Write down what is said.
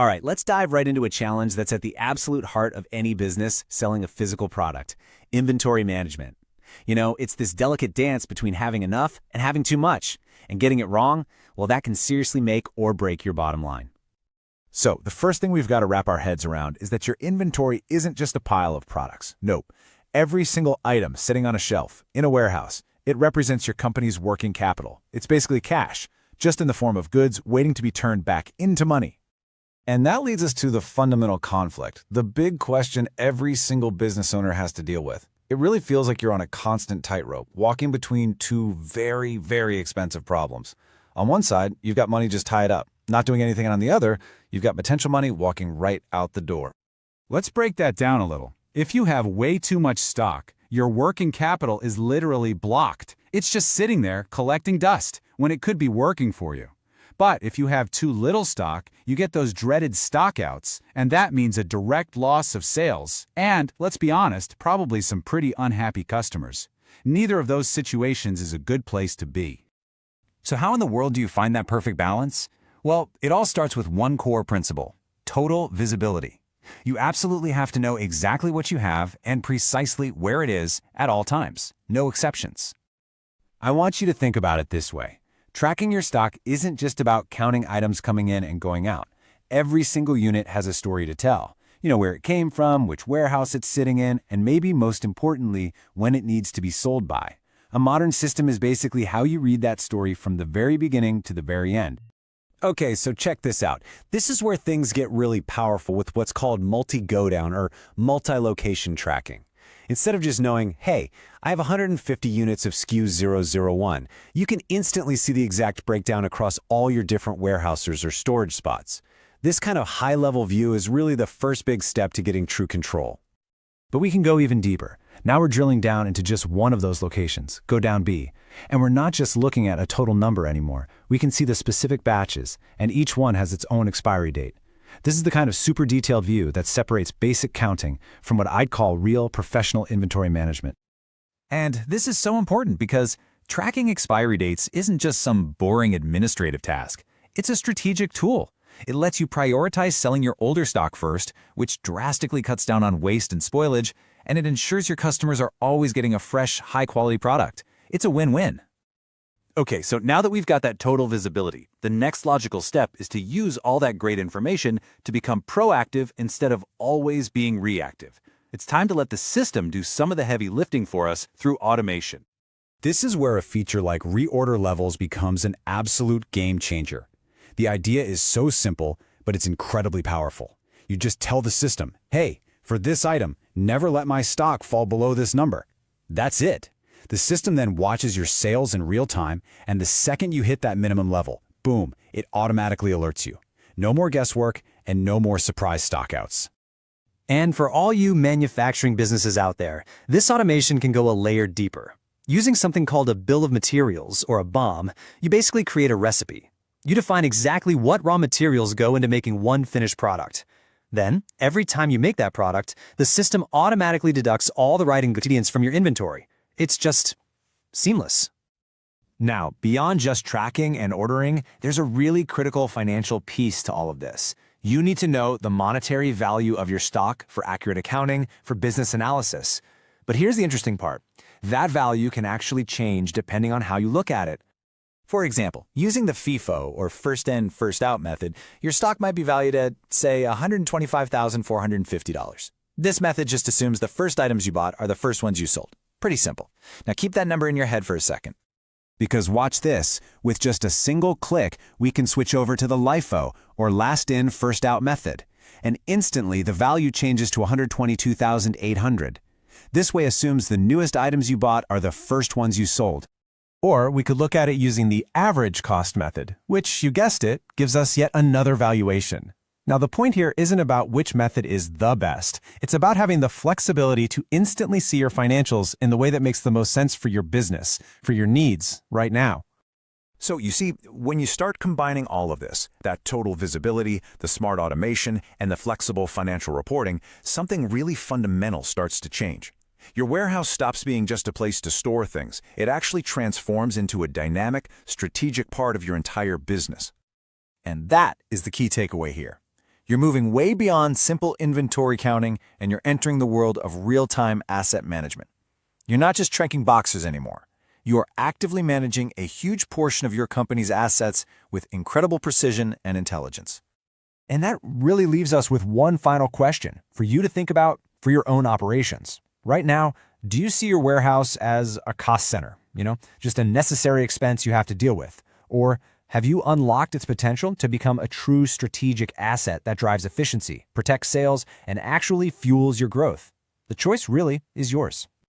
All right, let's dive right into a challenge that's at the absolute heart of any business selling a physical product: inventory management. It's this delicate dance between having enough and having too much, and getting it wrong, well, that can seriously make or break your bottom line. So, the first thing we've got to wrap our heads around is that your inventory isn't just a pile of products. Nope. Every single item sitting on a shelf, in a warehouse, it represents your company's working capital. It's basically cash, just in the form of goods waiting to be turned back into money. And that leads us to the fundamental conflict, the big question every single business owner has to deal with. It really feels like you're on a constant tightrope, walking between two very, very expensive problems. On one side, you've got money just tied up, not doing anything, and on the other, you've got potential money walking right out the door. Let's break that down a little. If you have way too much stock, your working capital is literally blocked. It's just sitting there collecting dust when it could be working for you. But if you have too little stock, you get those dreaded stockouts, and that means a direct loss of sales, and, let's be honest, probably some pretty unhappy customers. Neither of those situations is a good place to be. So how in the world do you find that perfect balance? Well, it all starts with one core principle: total visibility. You absolutely have to know exactly what you have and precisely where it is at all times. No exceptions. I want you to think about it this way. Tracking your stock isn't just about counting items coming in and going out. Every single unit has a story to tell. Where it came from, which warehouse it's sitting in, and maybe most importantly, when it needs to be sold by. A modern system is basically how you read that story from the very beginning to the very end. Okay, so check this out. This is where things get really powerful with what's called multi-go-down or multi-location tracking. Instead of just knowing, hey, I have 150 units of SKU 001, you can instantly see the exact breakdown across all your different warehouses or storage spots. This kind of high-level view is really the first big step to getting true control. But we can go even deeper. Now we're drilling down into just one of those locations, go down B. And we're not just looking at a total number anymore. We can see the specific batches, and each one has its own expiry date. This is the kind of super detailed view that separates basic counting from what I'd call real professional inventory management. And this is so important because tracking expiry dates isn't just some boring administrative task. It's a strategic tool. It lets you prioritize selling your older stock first, which drastically cuts down on waste and spoilage, and it ensures your customers are always getting a fresh, high-quality product. It's a win-win. Okay, so now that we've got that total visibility, the next logical step is to use all that great information to become proactive instead of always being reactive. It's time to let the system do some of the heavy lifting for us through automation. This is where a feature like reorder levels becomes an absolute game changer. The idea is so simple, but it's incredibly powerful. You just tell the system, hey, for this item, never let my stock fall below this number. That's it. The system then watches your sales in real time, and the second you hit that minimum level, boom, it automatically alerts you. No more guesswork and no more surprise stockouts. And for all you manufacturing businesses out there, this automation can go a layer deeper. Using something called a bill of materials, or a BOM, you basically create a recipe. You define exactly what raw materials go into making one finished product. Then, every time you make that product, the system automatically deducts all the right ingredients from your inventory. It's just seamless. Now, beyond just tracking and ordering, there's a really critical financial piece to all of this. You need to know the monetary value of your stock for accurate accounting, for business analysis. But here's the interesting part. That value can actually change depending on how you look at it. For example, using the FIFO, or first in, first out method, your stock might be valued at, say, $125,450. This method just assumes the first items you bought are the first ones you sold. Pretty simple. Now keep that number in your head for a second. Because watch this, with just a single click, we can switch over to the LIFO, or last in, first out method. And instantly, the value changes to $122,800. This way assumes the newest items you bought are the first ones you sold. Or we could look at it using the average cost method, which, you guessed it, gives us yet another valuation. Now, the point here isn't about which method is the best. It's about having the flexibility to instantly see your financials in the way that makes the most sense for your business, for your needs right now. So you see, when you start combining all of this, that total visibility, the smart automation, and the flexible financial reporting, something really fundamental starts to change. Your warehouse stops being just a place to store things. It actually transforms into a dynamic, strategic part of your entire business. And that is the key takeaway here. You're moving way beyond simple inventory counting, and you're entering the world of real-time asset management. You're not just checking boxes anymore. You are actively managing a huge portion of your company's assets with incredible precision and intelligence. And that really leaves us with one final question for you to think about for your own operations. Right now, do you see your warehouse as a cost center, just a necessary expense you have to deal with? Or have you unlocked its potential to become a true strategic asset that drives efficiency, protects sales, and actually fuels your growth? The choice really is yours.